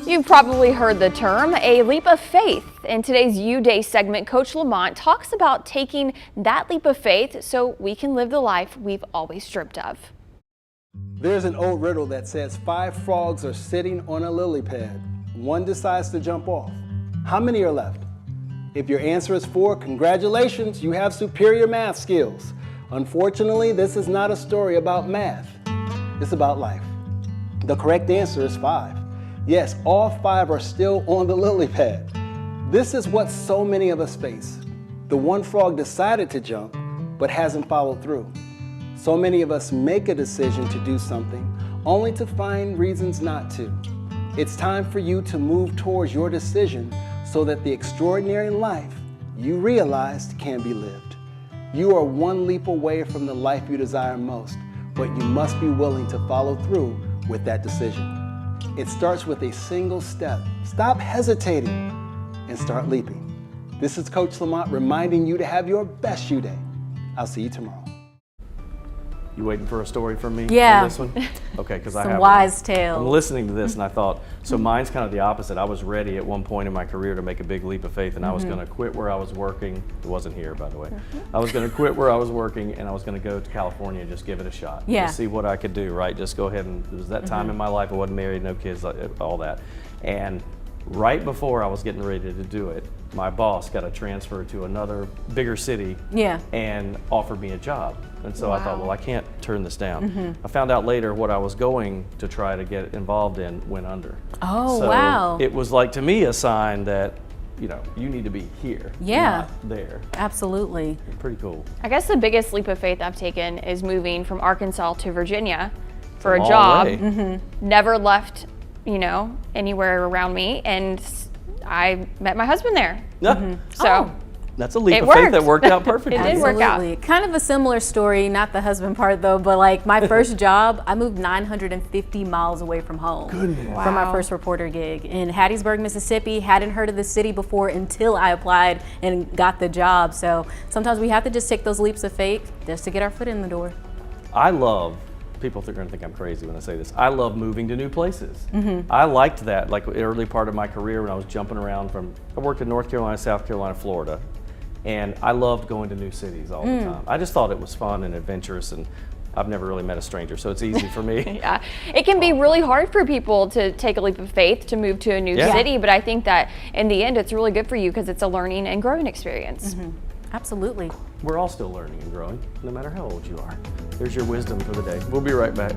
You've probably heard the term, a leap of faith. In today's Youday segment, Coach LaMonte talks about taking that leap of faith so we can live the life we've always dreamt of. There's an old riddle that says 5 frogs are sitting on a lily pad. One decides to jump off. How many are left? If your answer is 4, congratulations, you have superior math skills. Unfortunately, this is not a story about math. It's about life. The correct answer is 5. Yes, all 5 are still on the lily pad. This is what so many of us face. The one frog decided to jump, but hasn't followed through. So many of us make a decision to do something, only to find reasons not to. It's time for you to move towards your decision so that the extraordinary life you realized can be lived. You are one leap away from the life you desire most, but you must be willing to follow through with that decision. It starts with a single step. Stop hesitating and start leaping. This is Coach LaMonte reminding you to have your best Youday. I'll see you tomorrow. You waiting for a story from me Yeah. on this one? Okay, because I Some have wise one. tales. I'm listening to this and I thought, so mine's kind of the opposite. I was ready at one point in my career to make a big leap of faith, and I was going to quit where I was working. It wasn't here, by the way. I was going to quit where I was working, and I was going to go to California and just give it a shot. Yeah. Just see what I could do, right? Just go ahead and, it was that time in my life, I wasn't married, no kids, all that. And right before I was getting ready to do it, my boss got a transfer to another bigger city and offered me a job. And so I thought, well, I can't turn this down. I found out later what I was going to try to get involved in went under. Oh, so wow. It was like, to me, a sign that, you know, you need to be here, not there. Absolutely. Pretty cool. I guess the biggest leap of faith I've taken is moving from Arkansas to Virginia for a long job. way. Never left, anywhere around me, and I met my husband there. So That's a leap It of faith worked. that worked out perfectly. It did work out. Absolutely. Kind of a similar story, not the husband part though, but like my first job, I moved 950 miles away from home for my first reporter gig in Hattiesburg, Mississippi. Hadn't heard of the city before until I applied and got the job. So sometimes we have to just take those leaps of faith just to get our foot in the door. I love, people are going to think I'm crazy when I say this, I love moving to new places. I liked that, like the early part of my career when I was jumping around I worked in North Carolina, South Carolina, Florida, and I loved going to new cities all the time. I just thought it was fun and adventurous, and I've never really met a stranger, so it's easy for me. Yeah, it can be really hard for people to take a leap of faith to move to a new city, but I think that in the end it's really good for you because it's a learning and growing experience. Absolutely. We're all still learning and growing, no matter how old you are. There's your wisdom for the day. We'll be right back.